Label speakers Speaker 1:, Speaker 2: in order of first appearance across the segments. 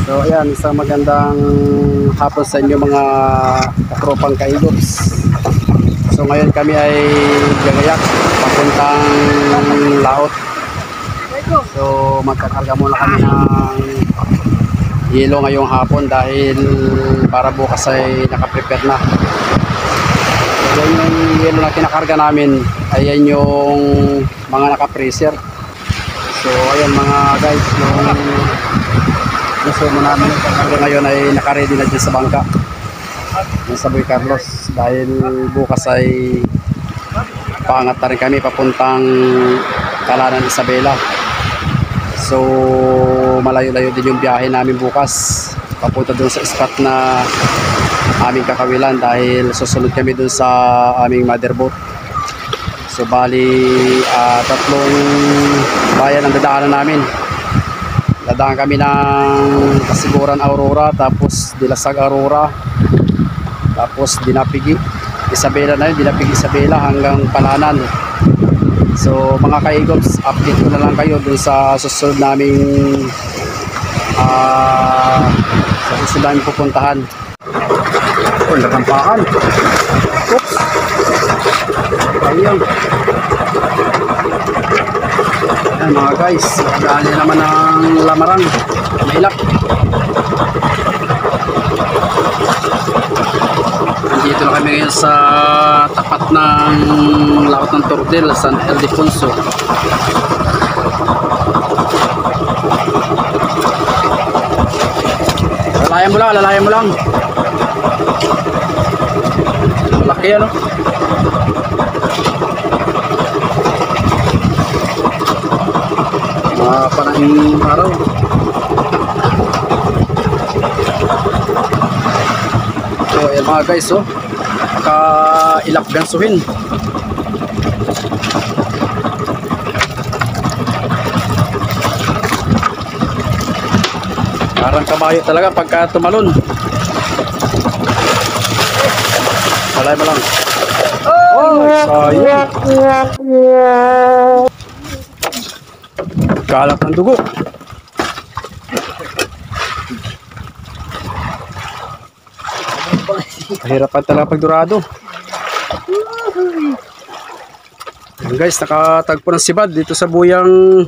Speaker 1: So ayan, isang magandang hapon sa inyo mga katropang kaigops. So ngayon kami ay gagayak papuntang laot. So magkakarga muna kami ng yelo ngayong hapon dahil para bukas ay nakaprepare na. So yan yung yelo na kinakarga namin, ayan yung mga naka-freezer. So ayan mga guys, yung gusto mo namin hanggang ngayon ay naka-ready na dyan sa bangka yung sa Boy Carlos dahil bukas ay paangat na rin kami papuntang Kalanan Isabela. So malayo-layo din yung biyahe namin bukas papunta dun sa spot na aming kakawilan dahil susunod kami dun sa aming motherboat. So bali tatlong bayan ang dadaanan namin. Dadaan kami ng Kasiguran Aurora, tapos Dilasag Aurora, tapos Dinapigi Isabela na yun, Dinapigi Isabela hanggang Palanan. So mga kaigops, update ko na lang kayo dun sa susunod naming pupuntahan. Oh, nakampaan. Oops. Ayun. Ayan mga guys, dali naman ng lamarang mailap. Nandito na kami ngayon sa tapat ng laot ng Tordel, San Ildefonso. Lalayan mo lang. Malaki ano? Panahing araw. So ayan mga guys, oh, ka-ilak gansuhin. Parang kabayo talaga pagka tumalon. Salay mo lang. Oh, sayang. Kalat ng dugo. Kahirapan talaga pagdurado. Ayan guys, nakatagpo ng sibad dito sa Buyang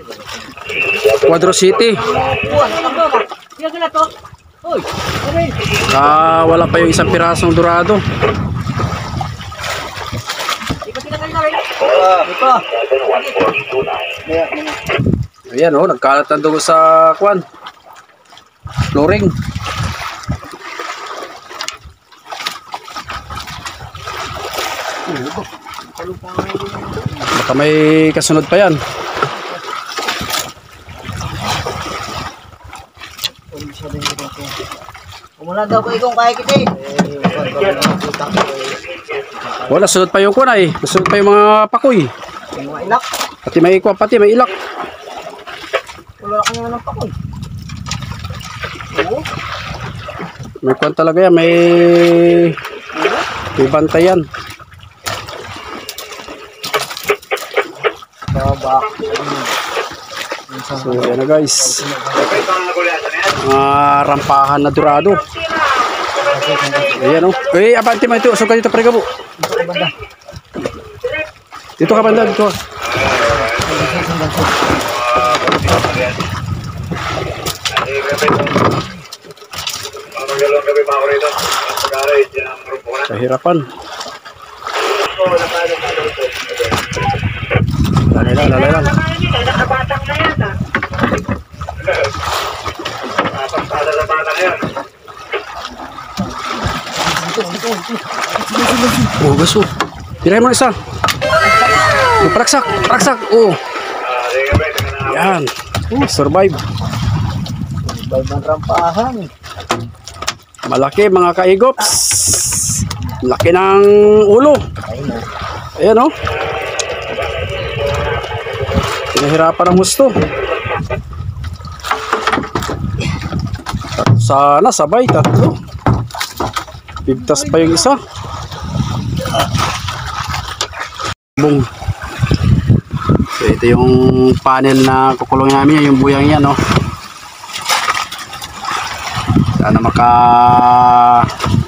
Speaker 1: Quadro City. Wala pa yung isang pirasong durado. Ayan oh, nagkalat ng dugo sa kwan flooring. Baka may kasunod pa yan.
Speaker 2: Umula daw ko ikong kaya kita eh.
Speaker 1: Wala, sunod pa yung kwan ay. Sunod pa yung mga pakoy.
Speaker 2: Yung mga ilak.
Speaker 1: Pati may kwan, pati may ilak.
Speaker 2: Wala ka nga ng pakoy. Oo.
Speaker 1: May kwan talaga yan. May bantayan.
Speaker 2: Baba.
Speaker 1: So yan na guys, mga rampahan na durado. Ayan o. Eh, abante mo ito. So ka dito pre po. Dito ka banda. Dito. Kahirapan. Lalay lang.
Speaker 3: Nakabatang na yan ah. Napagpada na bata na yan.
Speaker 1: Oh, gaso. Tirahin mo na isa. Oh, paraksak. Oh. Yan. Survive.
Speaker 2: Survive ng rampahan.
Speaker 1: Malaki mga kaigops. Laki ng ulo. Ayan oh. Pinahirapan ang gusto. Sana sabay tatlo. Bigtas pa yung isa. Bung. So ito yung panel na kukulong namin, yung buyang yan, no. Sana maka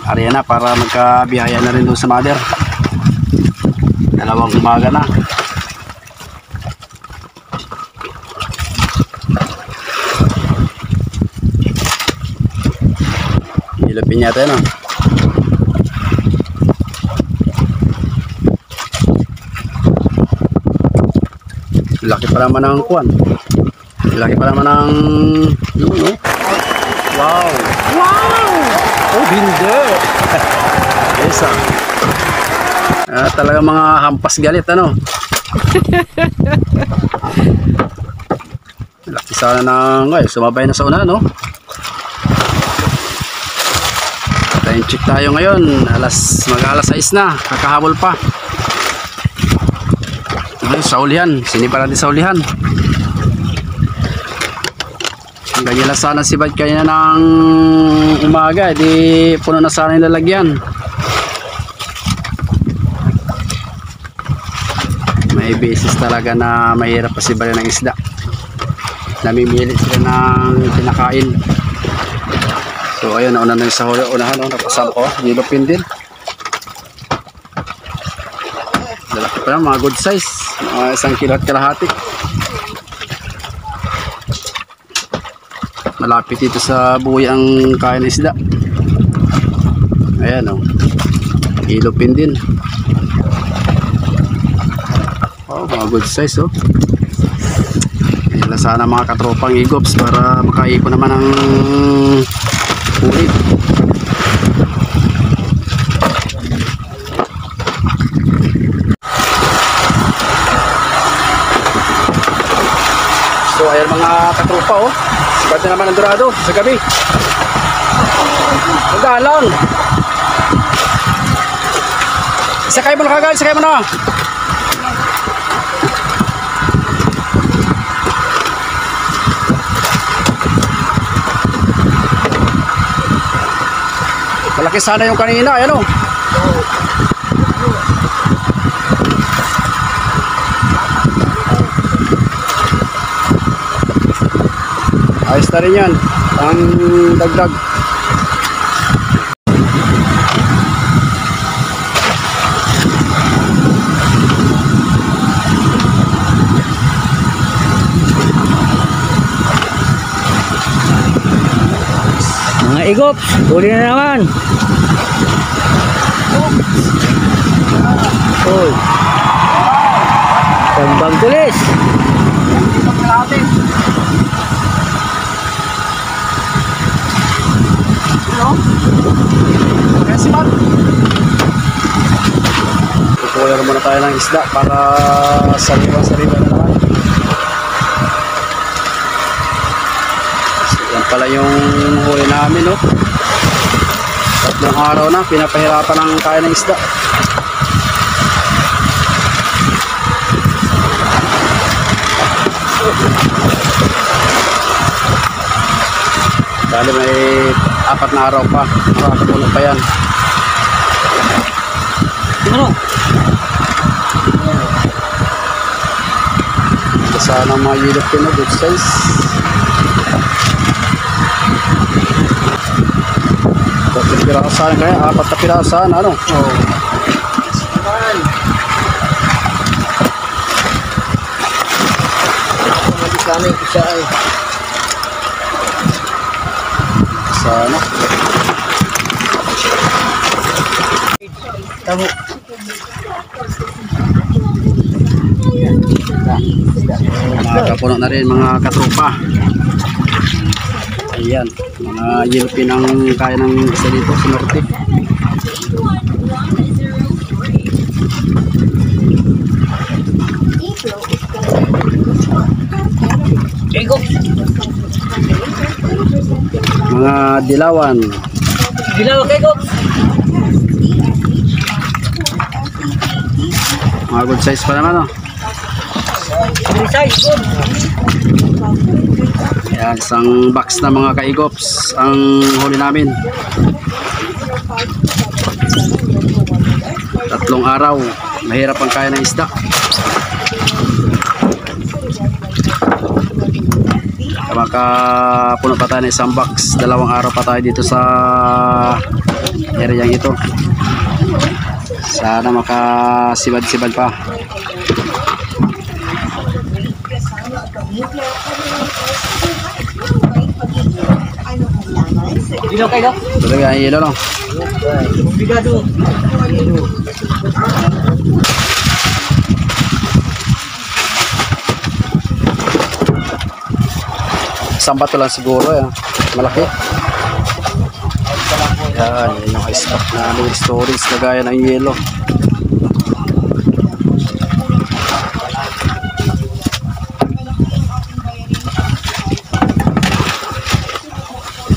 Speaker 1: arena para magkabiyaya na rin doon sa mother. Dalawang umaga na. Ilapin yata yun, laki pa naman ng kuwan. Laki pa naman ng no? Wow! Wow! Oh, hindi! Yes, talaga mga hampas galit, ano? Laki sana ng sumabay na sa una, no? Time check tayo ngayon. Mag-alas 6 na. Kakahabol pa. Ngayon, sa ulihan. Sinipa natin sa ulihan. Ganyan lang sana si Bad kanina ng umaga. Di puno na sana yung lalagyan. May basis talaga na mahirap pa si Bad ng isda. Namimili sila ng pinakain. So ayun, nauna na yung sa unahan, napasam ko, yelowfin din. Lalaki pa lang, mga good size, mga 1 kilo at kalahati. Malapit dito sa buhay ang kain ng isda. Ayan, yellowfin din. Oh, mga good size, Ayan lang sana mga katropang igops para makaipon naman ang ulit. So ayan mga katropa, sibat na naman ang dorado sa gabi. Magalang. Sakay mo na kagad, sakay mo na. Malaki sana yung kanina, ayan o. Ayos na rin yan, ang dagdag.
Speaker 2: Mga igop, huli na naman. Uy. Tambang tulis.
Speaker 1: Pupuya muna tayo ng isda para sariwa-sariwa na naman. Yan pala yung huli namin, 3 araw na pinapahirapan ng kain ng isda. Dahil may 4 na araw pa, makakatulog pa yan.
Speaker 2: Ano?
Speaker 1: Sana mga yellowfin na good size. 4 pirasan kaya, 4 na pirasan, ano? Oh.
Speaker 2: Sana yung isa ay.
Speaker 1: Sana.
Speaker 2: Tamo.
Speaker 1: Nakapuno na rin mga katropa. Ayan, mga yellowfin ang kaya ng isa dito sa norte.
Speaker 2: Igop.
Speaker 1: Mga dilawan.
Speaker 2: Bilaw kay igop.
Speaker 1: Mga good size pa naman,
Speaker 2: Size good.
Speaker 1: Ayan, isang box na mga kaigops ang huli namin. 3 araw, mahirap ang kaya ng isda. Makapuno pa tayo ng isang box. 2 araw pa tayo dito sa area ito. Sana makasibad-sibad pa.
Speaker 2: Bilaw kayo, Gops.
Speaker 1: Ito yung hilo, no?
Speaker 2: Obligado.
Speaker 1: Isang bato lang siguro, yan. Malaki. Yan, yan yung ice pack namin. Storage kagaya ng yelo.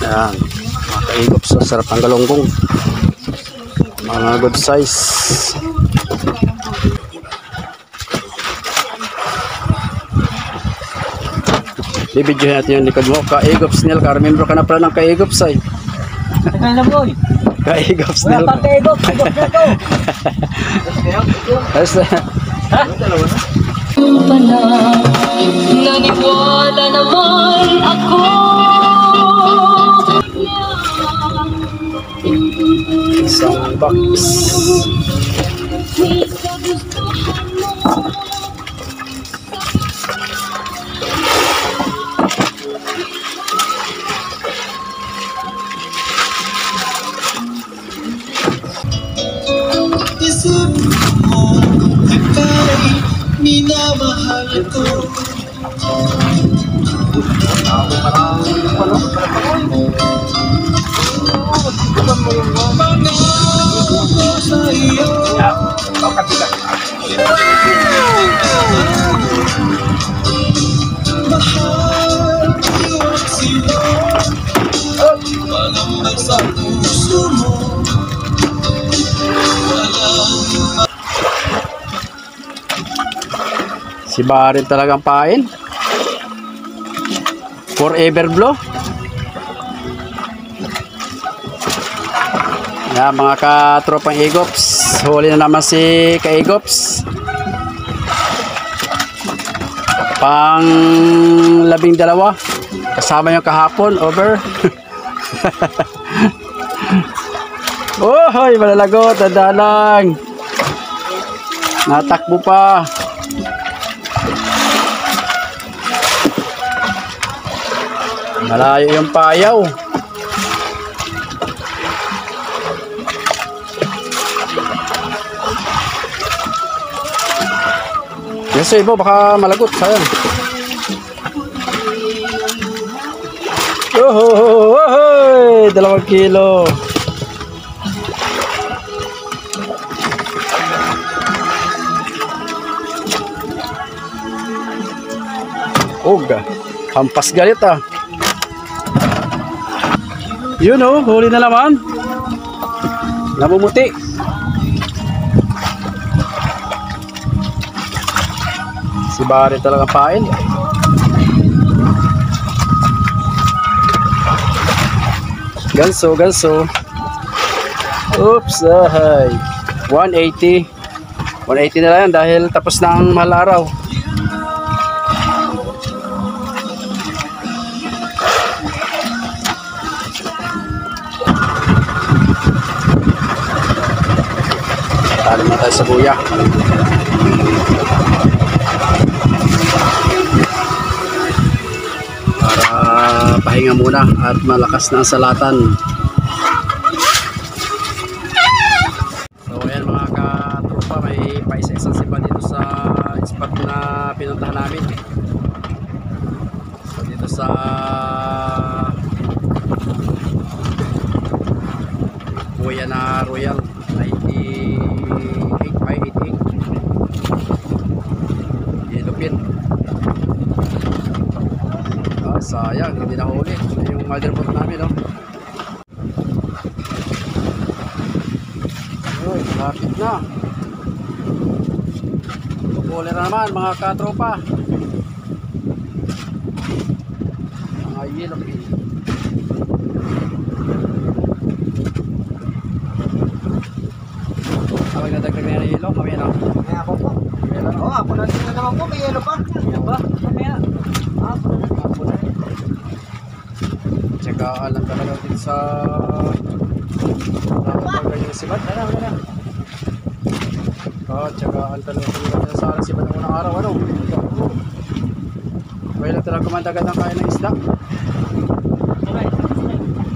Speaker 1: Yan, mga kaigop sa sarap ng galunggong. Mga good size. Bibidyohin natin yung likod mo. Kaigops Nel, ka-remember ka na pala ng Kaigops ay.
Speaker 2: Tagal na boy.
Speaker 1: Kaigops
Speaker 2: Wala
Speaker 1: Nel.
Speaker 2: pang kayo, Gops. Gops na to.
Speaker 1: Ayos na.
Speaker 2: Ha?
Speaker 4: Naniwala naman ako.
Speaker 1: Isang box.
Speaker 5: Isip mo, ika'y minamahal ko. Pangako ko sa iyo. Mahal ko ang sino. Walang sa puso mo.
Speaker 1: Si Barin talagang pain. Forever blow. Yan mga katropang Igops. Huli na naman si Kaigops. Pang 12. Kasama yung kahapon. Over. Ohoy, malalagot. Tanda lang. Natakbo pa. Malayo yung payaw. Kasi ibo baka malagot. Sayang. Oh, 2 kilo. Oga, hampas galit ah. Yun oh, huli na naman. Namumuti. Si Barry talaga pain. Ganso, ganso. Oops, ahay. 180. 180 na lang yan dahil tapos na ang mahal araw. Tali na tayo sa buya. Para pahinga muna at malakas na ang salatan. So ayan mga katropa, may paisa-isang sipa dito sa spot na pinuntahan namin. So dito sa buya na Royal 98 by 88 Yelupin. Sayang, hindi na huli yung motherboard namin, no? Uy, lapit na. Huli na naman mga katropa. Mga Yelupin. Tawag na dagdag na yung yelo, kami na.
Speaker 2: May ako po.
Speaker 1: Yelo, no?
Speaker 2: Oo, ako na naman po. May yelo pa. Yan ba? Mamaya. Ako na.
Speaker 1: Tsagaan lang talaga din sa nakapagay si Bad. Tsagaan talaga din sa si Bad ng unang araw. Ano? Kaya lang talaga kumandagad ang kaya ng isda.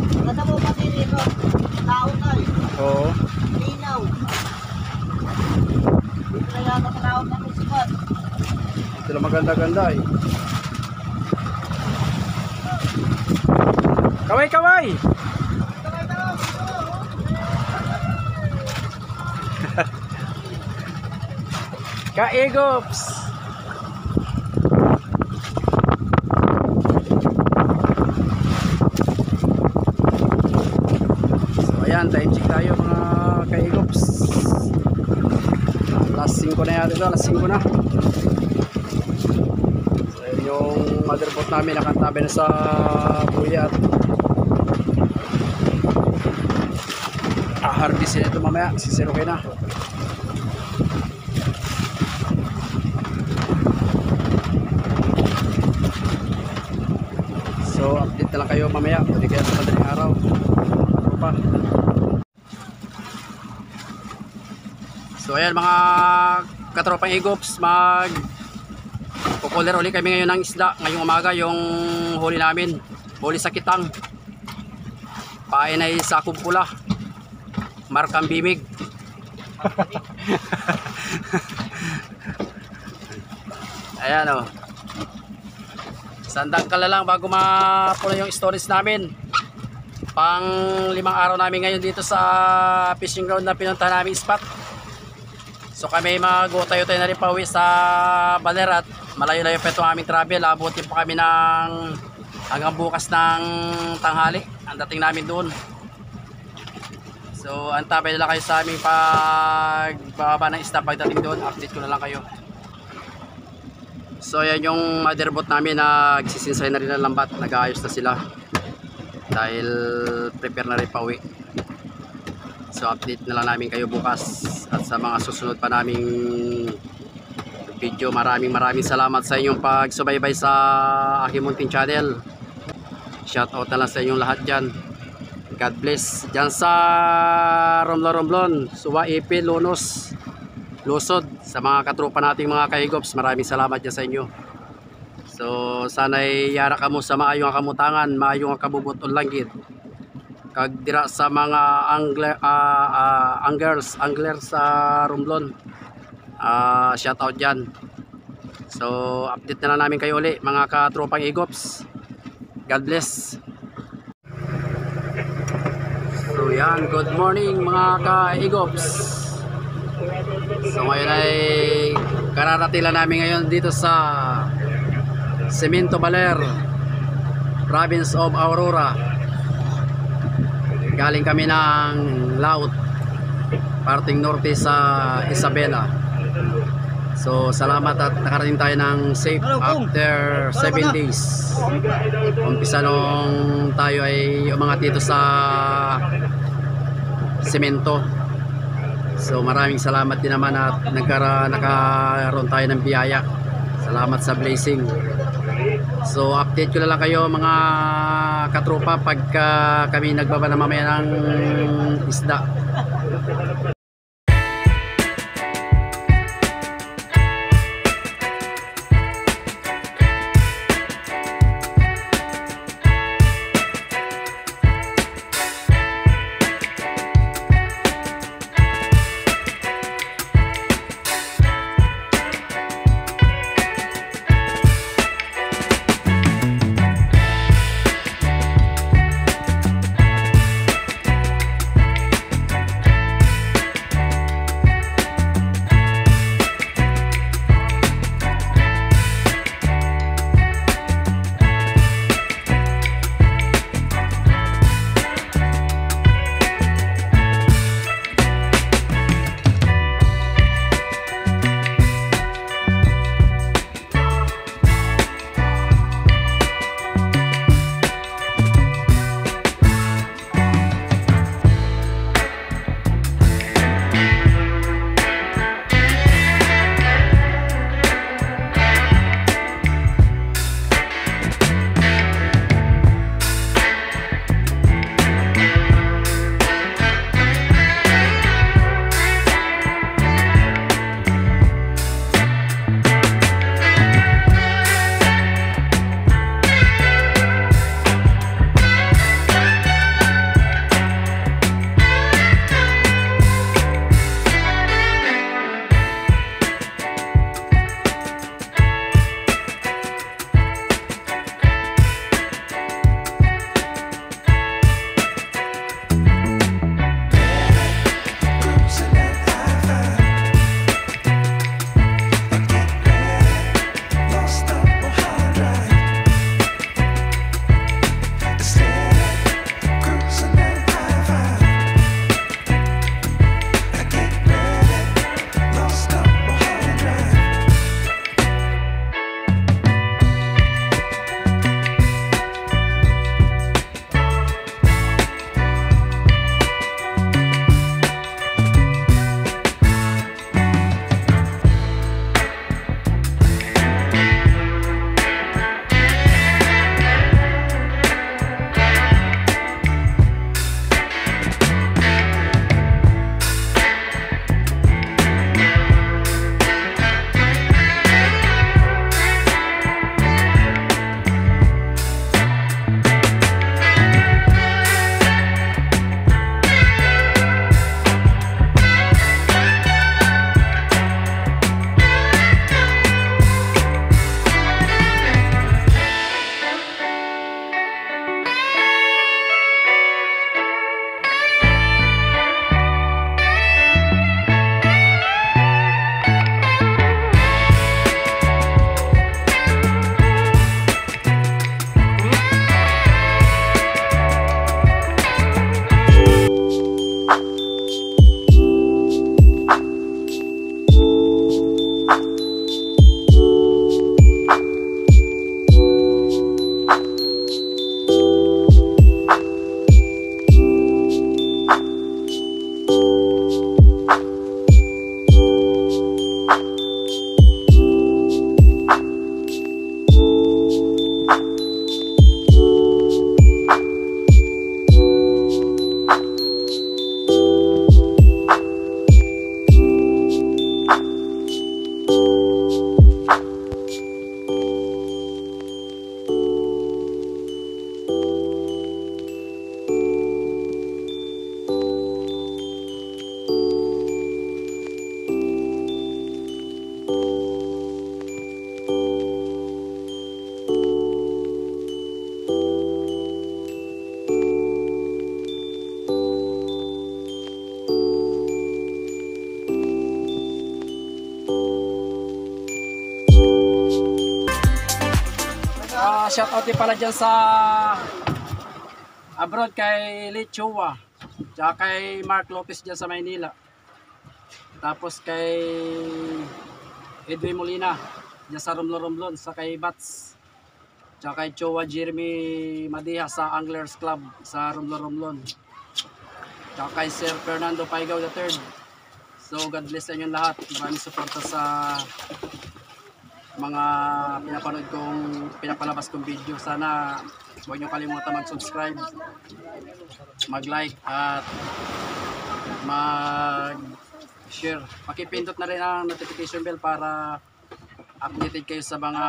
Speaker 2: Ganda mo pati dito. Tao na eh.
Speaker 1: Oo.
Speaker 2: Linaw. Dito na yata tao na may sikat.
Speaker 1: Ito lang maganda-ganda eh. Kaway, kaway! Kaegops! So ayan, time check tayo mga kaegops. Last 5 na yata ito, last 5 na. So yun yung motherboard namin, nakantabi na sa buya at harvestin ito mamaya, sisirukin na. So update na lang kayo mamaya, pwede kaya sa madaling araw. Pa. So ayan mga katropang egops, kukuler uli kami ngayon ng isda. Ngayong umaga yung huli namin, huli sa kitang, pain ay sakong pula, markang bimig. Ayan o, sandang ka lang bago mapuno yung storage namin. Pang 5 araw namin ngayon dito sa fishing ground na pinuntahan namin spot. So kami mag-tayo-tayo na rin pauwi sa Baler at malayo-layo pa ito aming travel. Abutin pa kami ng hanggang bukas ng tanghali ang dating namin doon. So antabay na lang kayo sa aming pagbaba ng isda pagdating doon. Update ko na lang kayo. So yan yung motherboard namin, nagsisinsay na rin ng lambat, nag-aayos na sila dahil prepare na rin pauwi. So update na lang namin kayo bukas at sa mga susunod pa naming video. Maraming salamat sa inyong pagsubaybay sa aking munting channel. Shout out na lang sa inyong lahat dyan. God bless dyan sa Romblon, Suwa, Ipil, Lunos, Lusod, sa mga katropa nating mga kaigops. Maraming salamat dyan sa inyo. So sana'y yara ka mo sa maayong kamutangan, maayong kabubutol langgit. Kag dira sa mga angler sa Romblon, shout out dyan. So update na lang namin kayo uli mga katropang egops. God bless. So yan, good morning mga ka-egops. So ngayon ay kararatila namin ngayon dito sa Cemento Baler, province of Aurora. Galing kami ng Laut, parting norte sa Isabela. So salamat at nakarating tayo ng safe after 7 days. Umpisa nung tayo ay umangat dito sa semento. So maraming salamat din naman at nakaroon tayo ng biyaya. Salamat sa blessing. So update ko na lang kayo mga katropa pagka kami nagbaba na mamaya ng isda. shoutout din pala dyan sa abroad kay Lechowa. Tsaka kay Mark Lopez dyan sa Maynila. Tapos kay Edwin Molina dyan sa Romblon, sa kay Bats. Tsaka kay Chowa Jeremy Madiha sa Anglers Club sa Romblon. Tsaka kay Sir Fernando Paigaw III. So God bless sa inyo lahat. Maraming suporta sa mga pinapalabas kong video. Sana huwag nyo kalimutan mag-subscribe, mag-like at mag-share. Pakipindot na rin ang notification bell para updated kayo sa mga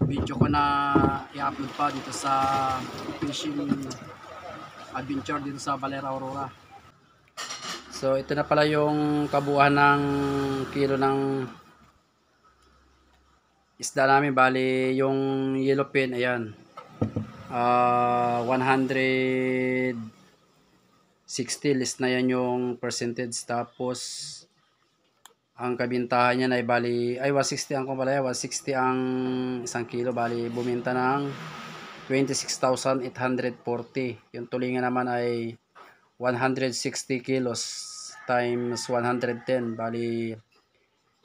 Speaker 1: video ko na i-upload pa dito sa fishing adventure dito sa Valera Aurora. So ito na pala yung kabuuan ng kilo ng isda namin. Bali yung yellowfin, ayan, 160 list na yan yung percentage. Tapos ang kabintahan niya ay bali 160 ang kumpalaya, 160 ang isang kilo. Bali buminta ng 26,840. Yung tulingan naman ay 160 kilos times 110, bali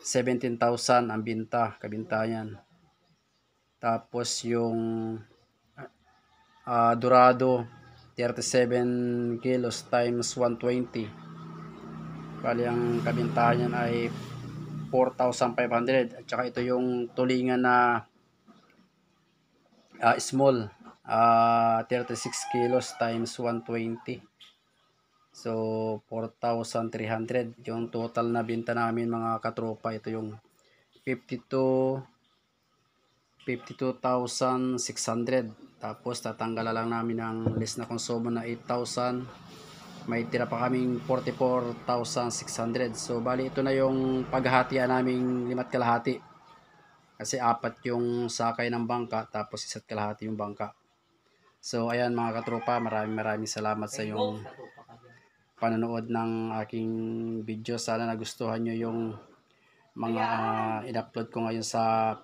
Speaker 1: 17,000 ang kabinta yan. Tapos yung dorado 37 kilos times 120, bali ang kabintahan yan ay 4,500. At saka ito yung tulingan na small, 36 kilos times 120, so 4,300 yung total na binta namin mga katropa. Ito yung 52,600. Tapos tatanggalan lang namin ang list na konsumo na 8,000. May tira pa kaming 44,600. So bali ito na yung paghahatian naming 5 kalahati. Kasi 4 yung sakay ng bangka, tapos 1 kalahati yung bangka. So ayan mga katropa, maraming salamat sa yung panonood ng aking video. Sana nagustuhan nyo yung mga in-upload ko ngayon sa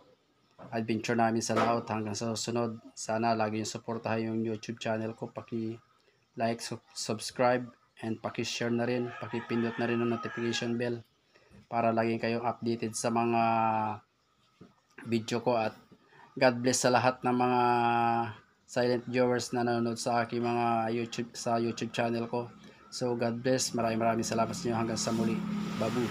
Speaker 1: adventure namin sa laot. Hanggang sa susunod, sana lagi yung supportahan yung YouTube channel ko. Paki-like, subscribe, and paki-share na rin. Paki-pindot na rin ng notification bell para lagi kayong updated sa mga video ko. At God bless sa lahat ng mga silent viewers na nanonood sa aking mga YouTube channel ko. So God bless. Maraming salamat sa inyo. Hanggang sa muli. Babu.